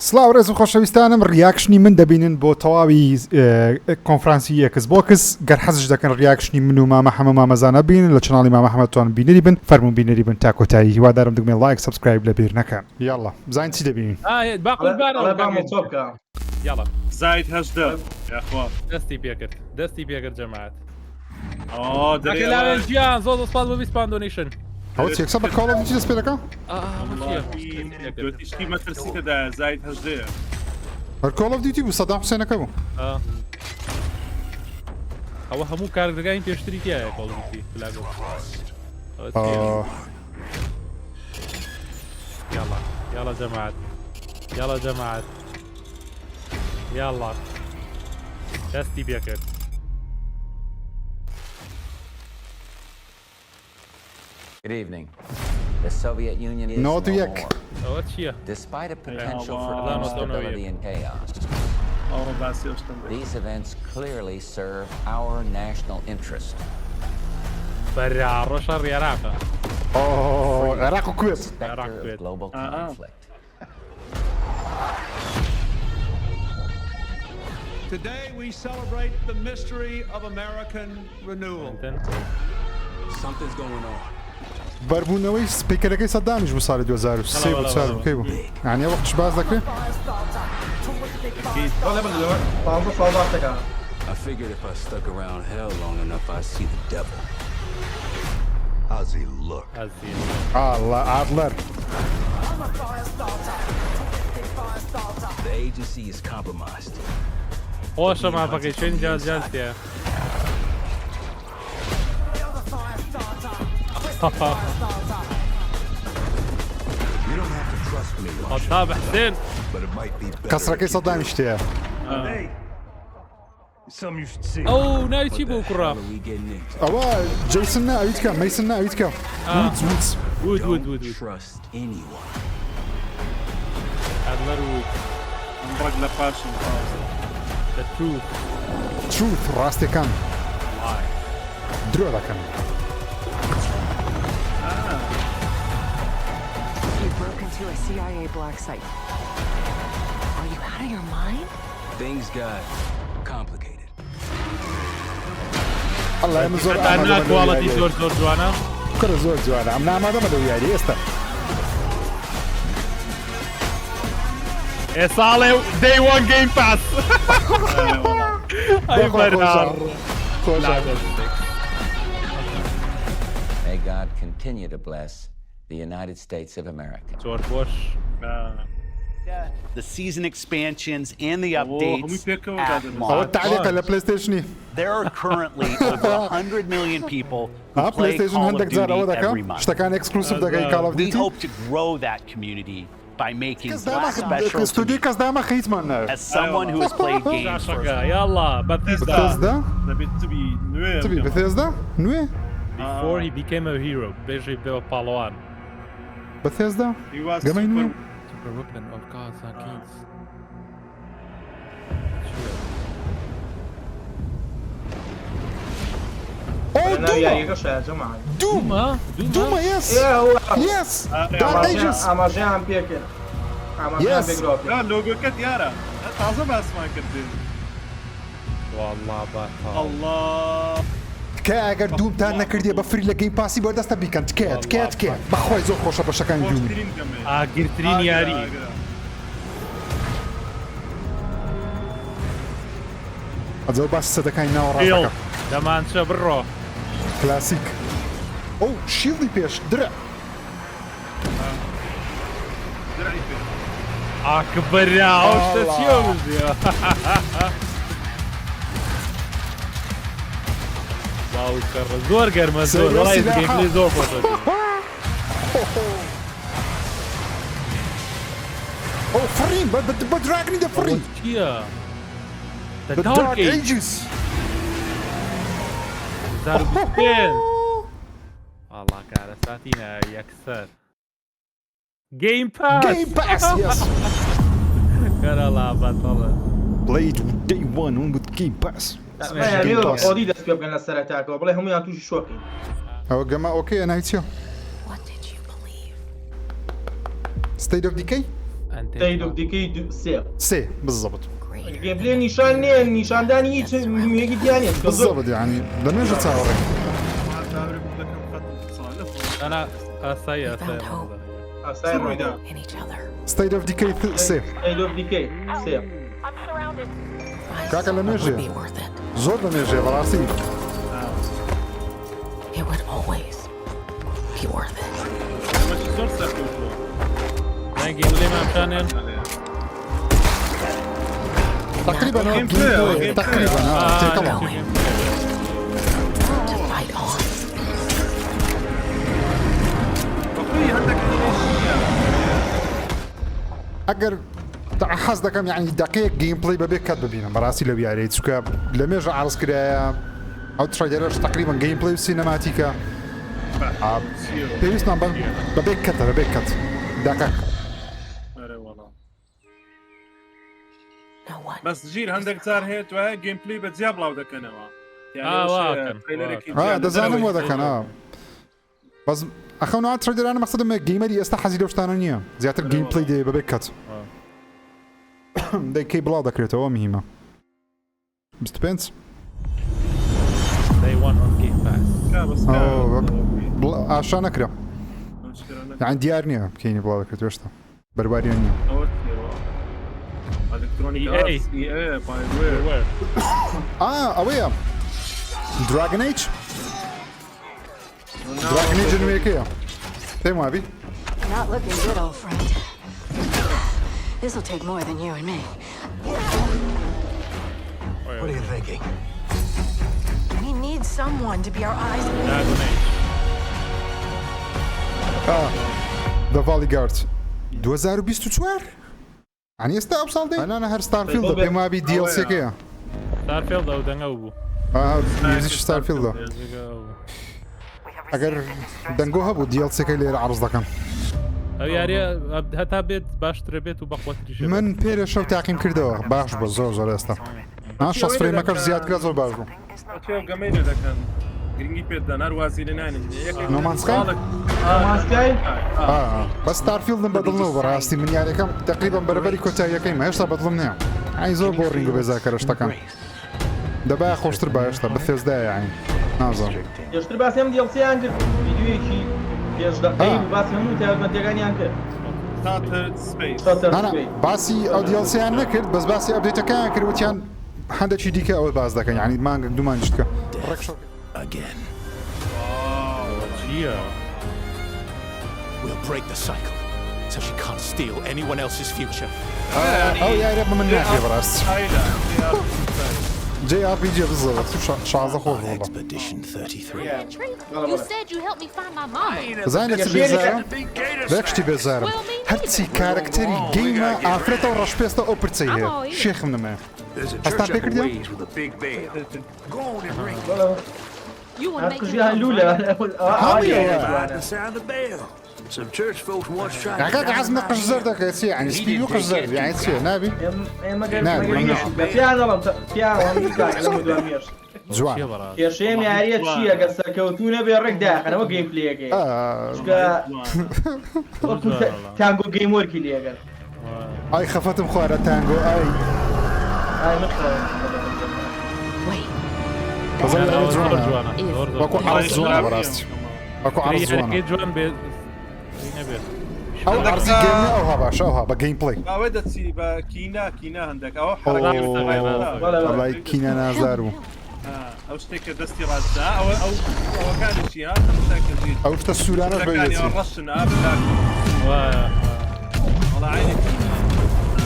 سلااو ڕێز و خۆشەویستانم ڕیاکشنی من دەبینن بۆ تەواوی کۆنفرانسی ئەکس بۆکس گەر حەزش دەکەن ڕیاکشنی من و مامە حەمە مامەزانە بین لە چناڵی مامە حەمەتوان بینەری بن فەرمون بینەری بن تا کۆتایی هیوادارم دەگمێن لایک سبسکرایب لە بیر نەکەن یاڵا بزانین چی دەبینین يلا زايد هجدة يا اخوان دستي بيقر جماعات دري لا جيان زود سباد وبيسبان دونيشن ئەوە چێک سە بە کاڵ چی دەست پێ دەکەم تشتي ما ترسيت دا زايد هجدة هەر کۆڵ ئۆف دیوتی بوو سەدام حوسێنەکە بوو هو همو كاركترين تشتري فيها كواليتي بلاغو يلا جماعات يلا دستي بيقر Good evening. The Soviet Union is No, no to yak. more. Oh, what's here? Despite a potential for Allah, instability and chaos, أو بس يوصل these events clearly serve our national interest. برا روشا العراق عێراق و کوێت Spectre of global conflict. Today we celebrate the mystery of American renewal. Something's going on. بەربوونەوەی سپیکەرەکەی سەدامیش بوو ساڵی 2003 بوو 4 بکەی بوو یعنی وەختش باز دەکرێت I figured if I stuck around hell long enough, I'd see the devil. How's he look? ئاڵە ئادلەر The agency is compromised. خوش ما بقي شين جالتيا You don't have to trust me, طاب حسين but it might be better. کەسڕەکەی سەدامی شتەیە Hey, something you should see. او نايتي What the بو hell كرة are we getting into? ئەوە جەیسن ناویت کە مەیسن ناویت کە وودز وود Don't trust anyone. ادلر وود نبرق لفاشن the truth تروث ڕاستیەکان درۆ دەکەن You broke into a CIA black site. Are you out of your mind? Things got complicated. ئەڵڵا ئێمە زۆر انا كواليتي زور جوانا کڕە زۆر جوانە ئەم نامادەمە لەو یاری ئێستا يا صالح داي 1 جيم باس اي برا May God continue to bless the United States of America. جورج بوش The season expansions and the هم updates يبيكوا at قاعدين. ئەوە launch. تعلیقە لە پلەی ستیشنی There are currently over 100 million people who پلەی play ستیشن Call of هەندێک جار ئەوە Duty every دەکەم month. شتەکان ئەکسکلوسیف دەکەی کاڵ ئۆف We دیوتی hope to grow that community by making کەس دامە special ستودیۆ کەس دامە خەیتمان ناوێت as someone who has played games for شقا يلا باتيستا بەتێزدا نبي تبي نوير تبی بەتێزدا نوێ before he became a hero بيجي بيو بالوان بەتێزدا يواس گەمەی نوێ super weapon of gods and kings دوومە یەس یەس دارک ئیجس یەس لا لوجو كت يارا تعظم اسمع كدين والله بطل الله تکە ئەگەر دوومتان نەکردیە بە فری لە گەیم پاسی بەردەستە بیکەن تکە بەخوای زۆر خۆشە بەشەکانی دووم مشترين كمان ئاگرترین یاری ئەجەڵ باس سەدەکانی ناوە هیل ڕاستەکە دەمانچە بڕۆ کلاسیک ئەو شیڵی پێش درە درعي فيه ئاکبەرا ئەوشتە چیە بزیە باوکەڕە زۆر گەرمە زۆر وڵای گەیمپلەی زۆر خۆشە ئەو فڕین بە دراگنی دەفڕین چییە بە دارک ئیجس والله کارە ساتینە یەکسەر گەیم پاس گەیم پاس یەس کەرەڵا بەتەڵە بڵێیت دەی وان اون بود گەیم پاس خۆدی دەست پێ بگەن لە سەرەتاکەوە بڵێ هەمویان تووشی شۆکین ئەوە گەمە ئۆکەیە ناویچیە What did you believe? State of Decay ستيت اوف ديكي 3 سي بالضبط الجيم بلاي نيشان نين نيشان داني هيك ميجي دياني بالضبط يعني لما اجت تصور انا اساي In each other. ستيت اوف ديكي سي ستيت اوف ديكي 3 كاكا لما It would يجي be worth it. زور لما يجي براسي It would always be worth it. ماشي زور ساكتو نجي لي ما مشان تقريبا جيم بلاي. تقريبا طبعا To fight on. اخوي عندك اگر حاس دەکەم يعني دقيق جيم بلاي بەبێ کات ببینم بەڕاستی لە بیارێت چکە لە مێژە عرض کرایە ئەو ترایدەرەش تقریبا جيم بلاي و سینەماتیکە پێویستمان بەبێ کەتە بەبێ کەت دقیق No one. بس جيل عندك صار هيت وهي جيم بلاي بتزياب بلاو دكنوا دەزانم وە دەکەن بەس ئەخەونەوە ترایدەرانە مەقسەدم گەیمەری ئێستا حەزی لەو شتانە نییە زیاتر گیم پلاي دێ بەبێ کەت دەیکەی بڵاو دەکرێتەوە میهمە 25 they won on Game Pass ئاشا نەکرا يعني دیار نییە بکەینی بڵاو دەکرێت هێشتا بەرباریان نییە الكترونيك EA باي وير ئەوەیە دراگن ئیج دراگن ئیج نوێیەکەیە پێم وابی Not looking good, old friend. This'll take more than you and me. What are you thinking? We need someone to be our eyes. The Valley Guard 2024 يعني ئێستا ئەو ساڵ دێ ئەنانە هەر ستارفیلدە پێم وابی دیڵسێکەیە ستارفيلد او دنگو بو میوزیک ستارفیلدە ئەگەر دەنگۆ هەبوو دیڵسێکەی لێرە عرض دەکەم او یاری هەتا بێت باشترە بێت و بەخواتریش من پێرە شەو تاقیم کردەوە باش بە زۆر زۆر ئێستا شەس فرێمەکەش زیاد کرا زۆر باش بوو اوكي قمينا دكان گرنگی پێت دەن هەر وازی لە نانن نۆمانسکای ماسکای بە ستارفیلدم بەدڵنەوە بەڕاستی من یاریەکەم تقریبا بەرەبەری کۆتاییەکەیمە هێشتا بەدڵم نییە ئای زۆر بۆ ڕینگ و بێزاکەرە شتەکان دەبایە خۆشتر باشتە بەفێزدایە یعنی نازانم پێشتر باسی هەم دیڵسییان کرد ویدیۆیەکی پێش دەقەی باسی هەموو تایبەتمەندیەکانیان کرد باسی ئەو دیڵسییان نەکرد بەس باسی ئەپدێتەکەیان کرد وتیان هەندێکی دیکە ئەوە باز دەکەن یعنی مانگە دوومان شتکە ڕێکشە Again. Yeah. We'll break the cycle so she can't steal anyone else's future. ئەو یارە بە من ناکرێ بەڕاست JRPG بالضبط شازە خۆش بوو Expedition 33. You said you helped me find my mom. زانێت چی بێزارە بەشتی بێزارم هەرچی کارکتەری گەیمە ئافرێتەوە ڕەشپێستە ئەو پرچەی هەیە شێخم نەمە هەستا پێ کردیان You want to make قژیان لولە کاکە حەزمە قژ زەر دەکەێت چی یعنی سپی و قژ زەر یعنی چیە نابی جوان کێشەیەم یاریە چییە گە سەرکەوتونە بێ ڕێک داخەنەوە گەیم پلەیەکەی تانگۆ گەیم وەرکی لێگەن ئای خەفەتم خوارە تانگۆ ئای وەکو عەرز جوانە بەڕاستی وەکو عەرز جوانە جوان بێت ئەو عەرزی گەیمە ئەوها باشە ئەوها بە گەیم پڵی ئەوە دەچی بە کینا هەندێک ئەوە وەڵای کینە نازدار بوو ئەو شتێکە دەستی ڕاستدا ئەوەکانشی ئەو شتە سوورانە بێت ڕەشن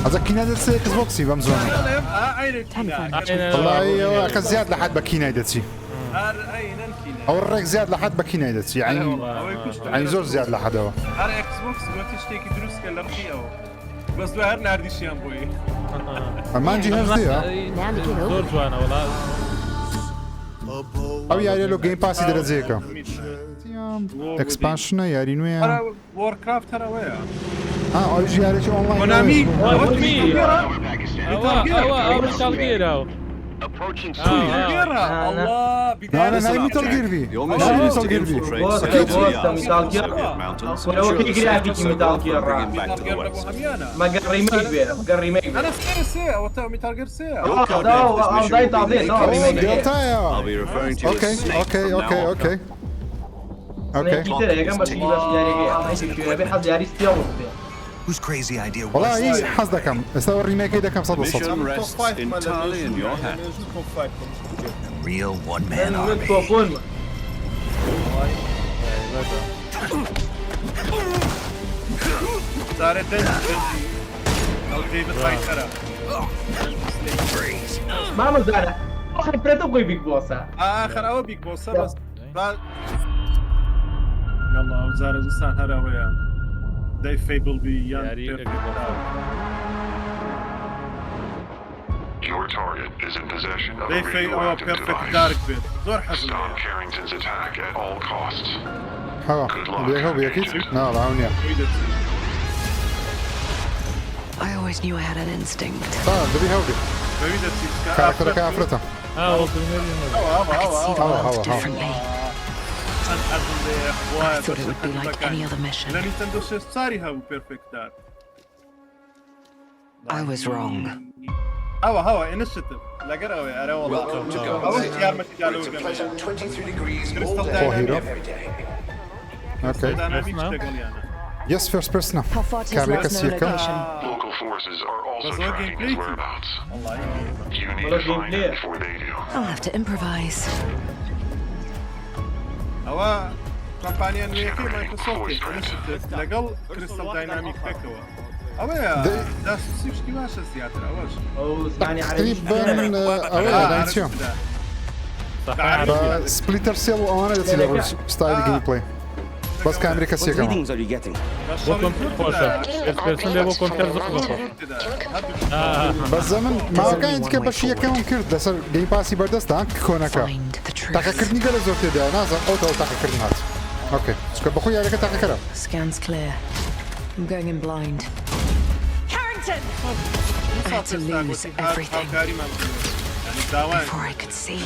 ئەزە کینە دەچێت کەس بۆکسی بەم زۆنە وڵای ئەوە کە زیاد لە حد بە کینای دەچی ئەو ڕێک زیاد لە حد بە کینای دەچی عین زۆر زیاد لە حدەوە هەر ئەکسبۆکس وەتی شتێکی دروستکە لە ڕقیەوە بەس دوای هەر ناردیشیان بۆی ئەمانجی هەژدەیە زۆر جوانە وڵات ئەو یاریە لۆ گەیم پاسی دەرەجەیەکە ئەکسپانشنە یاری نوێیە وۆرکرافت هەرەوەیە ئەو ژیارێکی ئۆنلاین کۆنامی ئەوە ئەو مشتاڵگیرەوە approaching غيرها الله لا انا نايم ميتال جير بي Your نايم mission is ميتال to جير بي infiltrate بوستا security بوستا yards مثال in the جير Soviet mountains. ولو Ensure كي the قاعد sector فيك مثال circle جير and bring it back to the ميتال west. هميانة ما قريمي بيه قريمي بيه انا سكير سيئة وتو ميتال جير سيئة Your code name for this mission will be اوه Naked Snake. دلتا I'll be referring to you as اوكي Snake اوكي from اوكي now on. اوكي اوكي كتير هيك بس ياري بحظ ياري استيوز Whose crazy idea was والله this? اي حظ كم استوى الريميك ده كم صد The الصد mission rests entirely in your hands. A real one-man army. توفون صارت الغيبة سيطرة ما مزارع اخر بريتو كوي بيج بوسا اخر او بيك بوسا بس يلا وزارة زستان هذا ويا داي فيبل بي ياري Your target is in possession of a داي في او radioactive بيرفكت device. دارك بيت زور حزن Stop Carrington's attack at all costs. هوا بيك بيكيت لا لا عونيا I always knew I had an instinct. صار دبي هودي كاركتر كافرته هو بالمليون I could see the هوا world هوا differently. I thought it would be like any other mission. لا نينتندو صاري هاو بيرفكت دارك I was wrong. هوا انشيتيف لا قراوي ارى والله Welcome to اول Gotham. خيار ما تجالو 23 degrees Crystal all day, Dynamics. every day. اوكي دايناميك تقول يعني يس فيرست بيرسون How far to كاميرا his last known كاسيكا location? Local forces are also But what tracking his gameplay? whereabouts. والله You need Well, to find gameplay. him before they do. I'll have to improvise. هوا كومبانيا نويكي مايكروسوفت انشيتيف لقل كريستال دايناميك تكوا اوه دا سوسيش كي واش زيادة اواش او اسمعني على تقريبا اوه داينسيوم سبليتر سيل وانا اللي ستايل جيم بلاي بس كاميرا كاسيكا are you getting? بو كونتر خوشة البيرسون بو كونتر زخرفة بس زمن ما كان يتكب بشيء كان كرد لسر جيم باسي بردست دانك كونكا Find the تاكا truth. كردني قال زورتي ده نازا او تاكا كردني هات اوكي سكر بخويا عليك تاكا كرا Scan's clear. I'm going in blind. Carrington! I had to lose everything يعني داوان before I could see.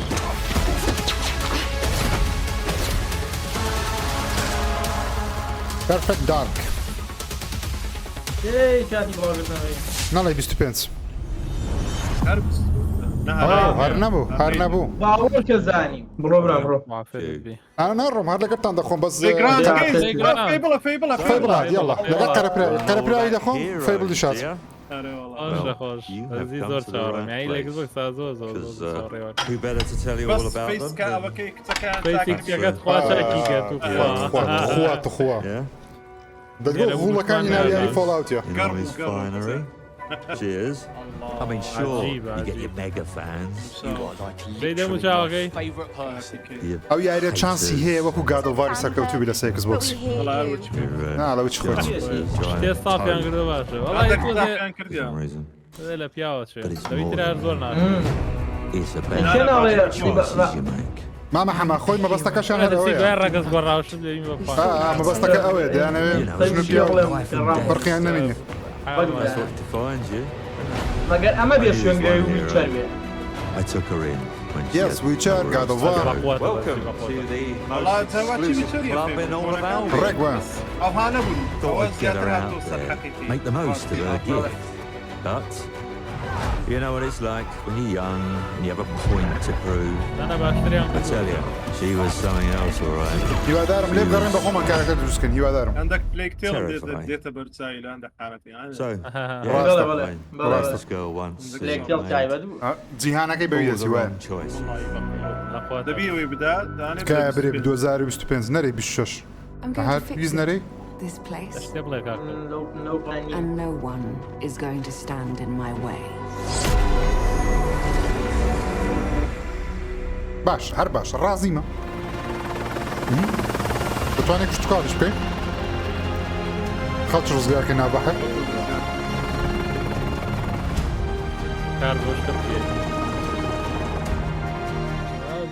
بيرفكت دارك ايه شاتي بوابتنا نالا يبي ستوبينس هربس هرنبو باور كزاني برو انا نرم هذا كابتن دخون بس فيبل فيبل هاد يلا لقى كاربرا ايدا خون فيبل دشات خوش خوش عزيز زور شعرم يعني لك زوك سازو زور Who better to tell you all بس about فيس them? كا كيك تكان فيسك تيغات خواشا كيكات اخوات دقوا غولا كان يناوي يعني فول اوت يا In all his finery. Cheers. I mean, sure, you get your mega fans. بيدا مشاوكي او يا تشانسي هي وكو قاعد الفيروس هكا بلا سيكس بوكس والله اروج لا لا وش خوت تي صافي انقدر باشا والله عندك يكون كان كرديا لا بياو شو لو يترى ارزورنا It's a شنو choices you make. ما محمد خوي ما بستكاش انا هذا سيب اويا رقص برا وش اللي يمبا ما بستك اويا ده انا شنو بيو فرقي عنا مني I thought to find you. ما قال اما بيشون جاي ويتشال I took her in when she يس had ويتشار قاعد الفار Welcome to the والله most انت واتشي exclusive بتشري club in all of Albion. الرق وين او هانا بقول Thought I'd get her out there, make the most of her gift. But you know what it's like when you're young and you have a point to prove. انا بشتري I tell you, she was something else, all right. يوا دارم ليه قرن بخوما كاركتر جوسكن يوا دارم عندك بليك تيل Terrifying. ديتا برتسايل عندك حالتي So, بلا yeah, بلا I بلا lost this girl once. ليك تيل تاعي بدو جيهانا كي All بيويا the سوان wrong choices. دبي ويبدا داني كابري بدو زاري بستوبينز نري بالشش I'm going to هاد fix يز نري this place. اشتبلك نو بلان And no one is going to stand in my way. باش هر باش رازيمة بتواني كش تقالش بي خلطش رزقار كنا بحر كاربوش كبير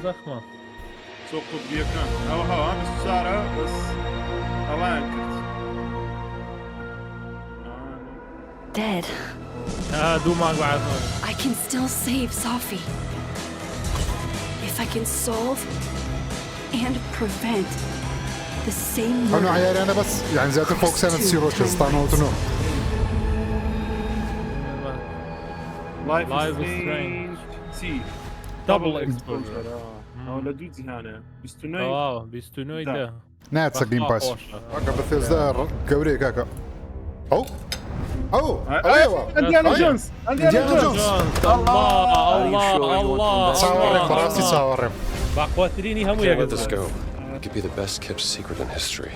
زخمة سوق بيكان او هوا بس سارة بس اوان كرت Dead. دوما بعد I can still save Safi. if I can solve and prevent the same انا murder. عيالي انا بس يعني زي فوق سنه تصيروا تستانوا تنو Life Life is is strange. سي Double exposure. او لدودي هنا بستوني واو بيستونويدا ناتس جيم باس هكا بثيزدا قوري كاكا او ايوه انديانا جونز انديانا جونز الله الله الله صورهم براسي صورهم باقواتريني همو يا Let this قزاز go. It could be the best kept secret in history.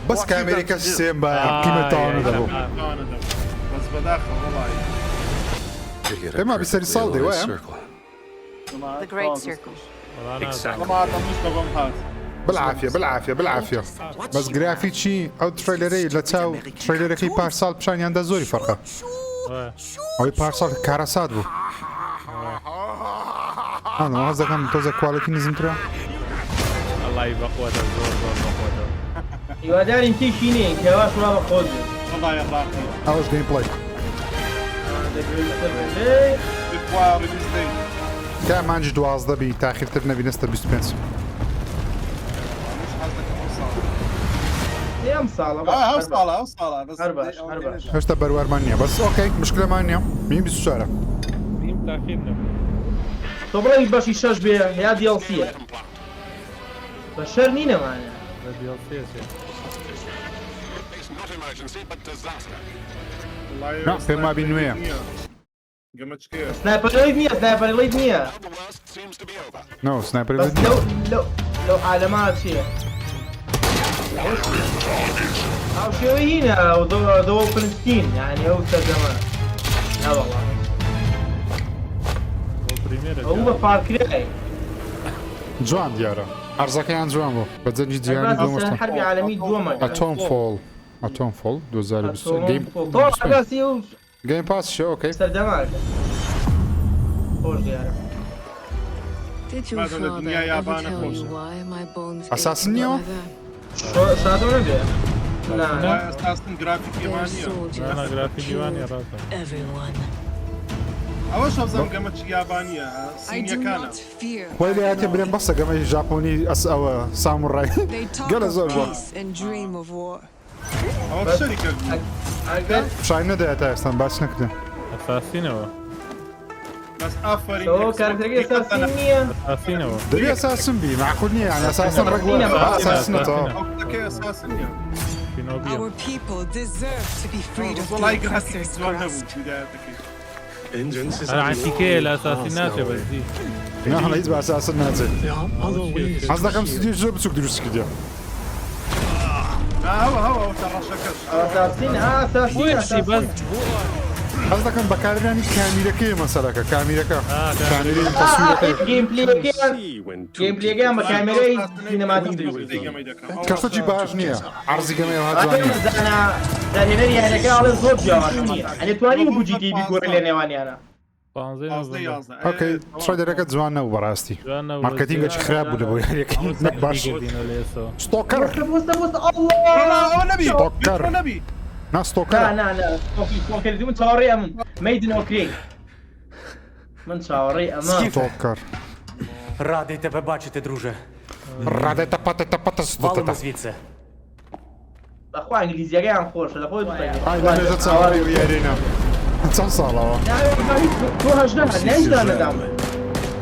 بس كاميريكا السيمبا قيمة تاعنا دابا بس بداخل والله Could get They a might be perfectly setting solid, aligned yeah. circle. The Great Circle. ما مش لغم هات بالعافية بالعافية بالعافية بس جرافيتشي او تريلري لتاو تريلري كي بارسال بشان ياندا زوري فرقة او بارسال كاراسات بو انا قصدك كان توزا كواليتي نزم ترى الله يبقى قوته زور بقوته يوداني انتي شينين كواش ما بخوض. والله يا اخي اوش جيم بلاي بقوا ريليز كان ما نجي دوازده بي تاخير ترنا بنستا بيسبنس يا مصالة اوصاله بس أربعة ايش تبر ورمانيا بس اوكي مشكلة مانيا مين بالسعرة مين تاخيرنا طبعا باش يشاش بيه يا دي ال سي بشر نينا معنا لا في ما بين ويا قمت كيف سنايبر ليد 100 نو سنايبر بس لو علامات شيء او شيء هنا او ذو فلسطين يعني او ترجمة لا والله هو فاركراي جوان ديارة ارزاك يان جوان بو بتزنجي دياني دو بس مستن حرب عالمي دوما اتوم فول 2000 جيم طبعا جيم باس شو اوكي سردمار خوش ديارة Did your بعد father الدنيا ever يابانة tell you خوشة. why my bones أساس ache نيو؟ like that? شادو نبي لا اساسا جرافيك They're يابانية soldiers انا that جرافيك ديواني killed راسا everyone. اول شو بزم قمت يابانية I صينية do كانت not fear. ويلي هاتي برين بس قام جابوني اس او ساموراي They talk قال of زول بو peace and dream of war. اول الشركة شاينا ده استنى بس نكده اساسين هو بس افرين هو كاركترية ساسينية اساسين هو دبي اساس بي معقولني يعني اساسا رجل اساسا تو اوكي اساسا في نوبيا Our people deserve to be freed of والله the جرافيك oppressor's زوان grasp. هبو بدايتك انا عن تيكيل اساسينات بس دي نحن يتبع اساسا نازل قصدك كم ستديو جو بتسوق دروس كده لا هو ترى شكل اساسين بس قصدك كم بكارياني كاميرا كي مثلا كاميرا كاميرا تصوير جيم بلاي كان كاميرا سينماتيك كرتو جي باجنيا عرضي كما هاد انا هنا يعني قال صوت جواني يعني تواني مو جي تي بي كور اللي نواني انا اوكي تريدر ركت زوانا وبراستي ماركتينج اتش خراب ولا بو يعني باش ستوكر الله نبي ستوكر نبي نا ستوكر لا ستوكر دي من توري ميدن اوكي من توري اما ستوكر Радий тебе бачити, друже. ради тапати Валимо звідси. اخو انجليزي كان خوش لا خوش هاي لا نجد سواري ويا رينا تصالة تو هجنا ليش لا ندعم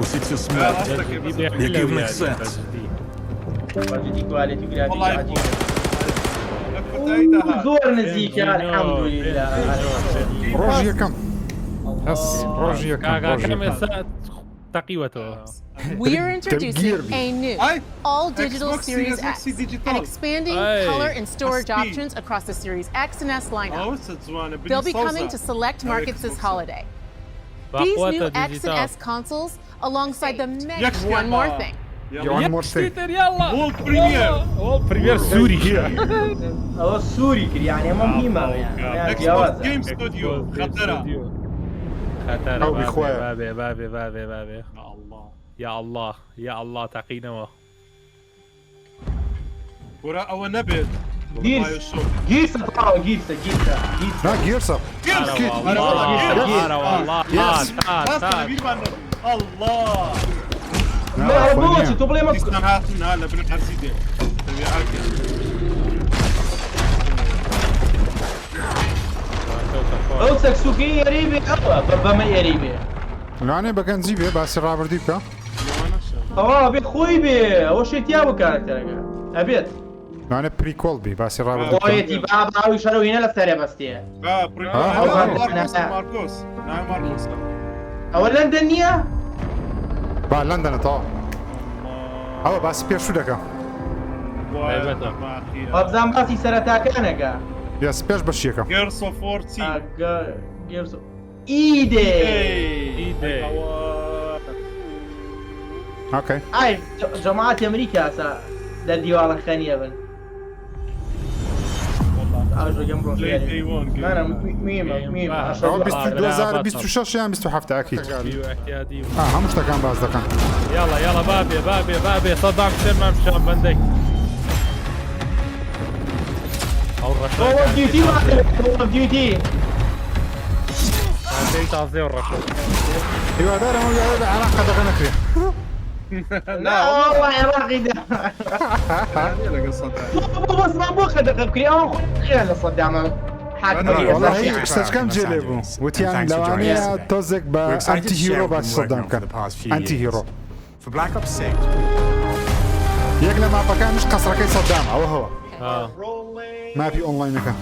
Усі ці смерті, які в них сенс. جدي كواليتي جرافيك والله عجيب يفوت زور نزيك الحمد لله روجيا كم بس روجيا كم تقيوته We're introducing a new all digital Xbox Series Series X X digital. and expanding Hey. color and storage SP. options across the Series X and S lineup. زوانة They'll be coming to select markets this holiday. These new X and S consoles, alongside the mega one more thing. one more thing يلا وولد بريمير وولد بريمير سوري هو السوري يعني ما في ما يعني اكس جواز بوكس جيم ستوديو خطرة خطر أو بإخوان. بابي يا الله يا الله تقينا ورا او نبت جيسة طاروا جيسة لا جيرس اب الله لا بوشي تو بلاي كان هات من هلا بالارسيدي او سكسوكي يريبي بابا ما يريبي لانه بكن زيبه بس رابر ديبكا بي خوي بي وش يتيابو كاركتر ابيت لانه بريكول بي بس رابر ديبكا خويتي بابا او يشرو هنا للثانيه بس تي بريكول ماركوس نعم ماركوس اولا لندنيه با لندن تو او بس بيشو دكا ابزان باسي سرتاكانكا يس بيش بشيكا جيرس اوف 40 جيرس ايدي اوكي اي جماعة امريكا سا للديوان الخانية بن اجو جنبو انا ميم او 2026 يعني 27 اكيد همش كان باز دكان يلا بابي صدام سلمى مشان بندك او كول اوف ديوتي كول اوف ديوتي تعطيه الرشاق ايوه دار مو علاقه دغنا كري لا والله عراقي ده بس ما بوخ دقيق كري او خيال صدام والله استشكم جلبو وتيان لوانيا توزك با انتي هيرو بس صدام كان انتي هيرو For Black Ops 6 يقلب ما بكان مش قصر كي صدام هو ما في اونلاين كان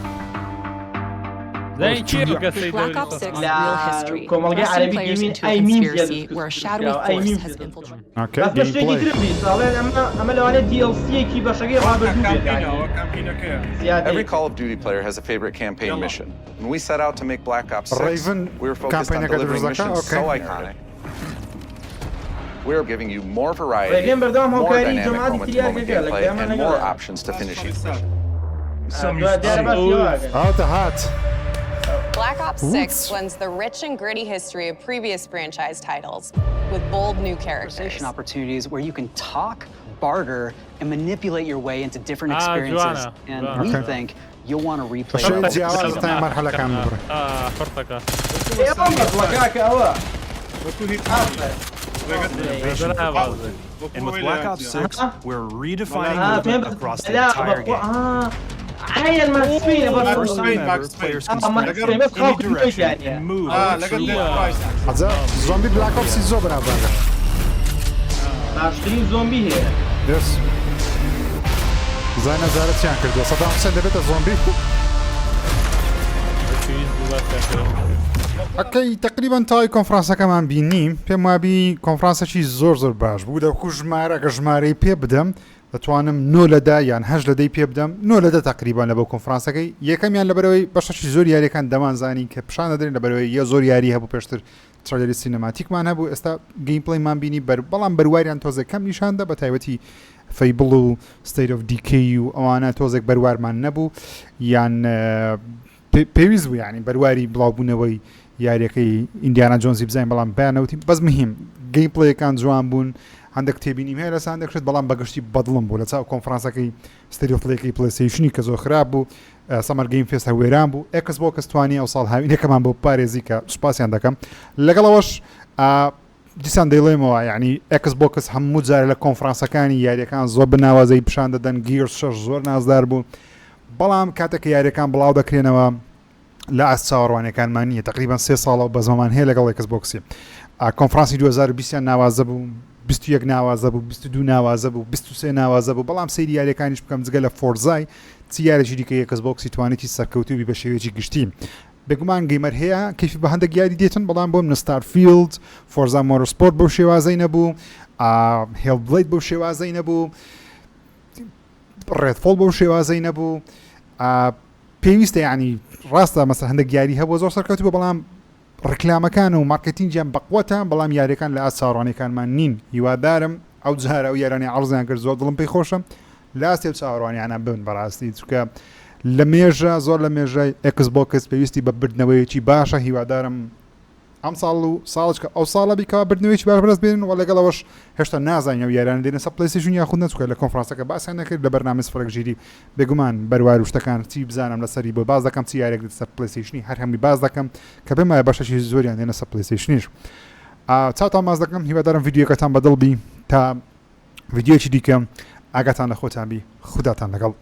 زي تشيلو Black Ops 6 real history. كومالجي Wrestling عربي players جيمين into a اي ميم conspiracy where a shadowy force has infiltrated. اوكي بس مش جيم تيجي تربي صالح اما لو انا دي ال سي كي بشغي رابر Every Call of Duty player has a favorite campaign mission. When we set out to make Black Ops 6, we were focused on delivering missions so iconic. We're giving you more variety, more dynamic moment-to-moment gameplay, and more options to finish each mission. Black Ops 6 blends the rich and gritty history of previous franchise titles with bold new characters. Opportunities where you can talk, barter, and manipulate your way into different experiences. And we think you'll want to replay And with Black Ops 6, we're redefining movement across the entire game. عين ما تسمين First time ever, players can sprint in any direction and move at a true هذا زومبي بلاك اوبس يزوبر هذا 20 زومبي هي يس زين زارت شان كردو صدام حسين دبت زومبي اوكي تقريبا تاي كونفرنسا كمان بينيم بما بي كونفرنسا شي زور باش بودا كو جماري بي بدم دەتوانم نۆ لەدا یان هەژ لەدەی پێ بدەم نۆ لەدە تقریبان لە بۆ کۆنفرانسەکەی یەکەمیان لەبەرەوەی بەشەشی زۆر یاریەکان دەمانزانی کە پیشان دەدرێن لەبەرەوەی یە زۆر یاری هەبوو پێشتر ترایلەری سینەماتیکمان هەبوو ئێستا گەیمپڵەیمان بینی بەڵام بەرواریان تۆزێک کەم نیشاندا بە تایبەتی فەیبڵ و ستیت ئۆف دیکەی و ئەوانە تۆزێک بەروارمان نەبوو یان پێویست بوو یعنی بەرواری بڵاوبوونەوەی یاریەکەی ئیندیانا جۆنزی بزانین بەڵام بەیانەوتی بەس مهم گەیمپڵەیەکان جوان بوون هەندێک کتێبینیم هەیە لەسان دەکرێت بەڵام بەگشتی بەدڵم بوو لە چاو کۆنفرانسەکەی ستێریۆفلێکی پلەیستیشنی کە زۆر خراپ بوو سەمەر گەیم فێست هەوێران بوو ئەکس بۆ کەستوانی ئەو ساڵ هاوینەکەمان بۆ پارێزی کە سوپاسیان دەکەم لەگەڵەوەش دیسان دەیڵێمەوە یعنی ئەکس بۆکس هەموو جارە لە کۆنفرانسەکانی یاریەکان زۆر بناوازەی پیشان دەدەن گیرس 6 زۆر نازدار بوو بەڵام کاتێک یاریەکان بڵاو دەکرێنەوە لە ئاست چاوەڕوانەکانمان نییە تقریبان 3 ساڵە بەزمەمان هەیە لەگەڵ ئەکس بۆکسی کۆنفرانسی 2020 ناوازە بوو 21 ناوازە بوو 22 ناوازە بوو 23 ناوازە بوو بەڵام سەیری یاریەکانیش بکەم جگە لە فۆرزای چیارێکی دیکە یەکەس بۆکسی توانێتی سەرکەوتوی بە شێوەیەکی گشتی بێگومان گەیمەر هەیە کەیفی بە هەندێک یاری دێتن بەڵام بۆم نستارفیلد فۆرزا مۆتۆرسپۆرت بەو شێوازەی نەبوو هێڵبڵید بەو شێوازەی نەبوو ڕێدفۆڵ بەو شێوازەی نەبوو پێویستە یعنی ڕاستە مەسەر هەندێک یاری هەبوو زۆر سەرکەوتوی بەڵام ڕکلامەکان و مارکتینگیان بەقوەتە بەڵام یاریەکان لە ئاست چاوەڕوانیەکانمان نین هیوادارم ئەو جارە و یارانی عەرزیان کرد زۆر دڵم پێی خۆشە لە ئاستی چاوەڕوانیانە بن بەڕاستی چونکە لە مێژە زۆر لە مێژەی ئەکس بۆکس پێویستی بە بردنەوەیەکی باشە هیوادارم ئەم ساڵ و ساڵش کە ئەو ساڵە بیکەوە بردنەوەیکی باش بەدەست بێنن و لەگەڵەوەش هێشتا نازانین ئەو یارانە دێنە سەر پلەیستیشن یاخود نەچووکە لە کۆنفرانسەکە باسییان نەکرد لە بەرنامە سفرەگژیری بێگومان بەروار و شتەکان چی بزانم لەسەری بۆ باز دەکەم چی یارێک سەر پلەیستیشنی هەر هەمی باز دەکەم کە پێم وایە بەشەشی زۆریان دێنە سەر پلەیستیشنیش چاوتان ماز دەکەم هیوادارم ڤیدیۆکەتان بەدڵ بی تا فيديوهی دیکەم ئاگاتان لە خۆتان بی خوداتان لەگەڵ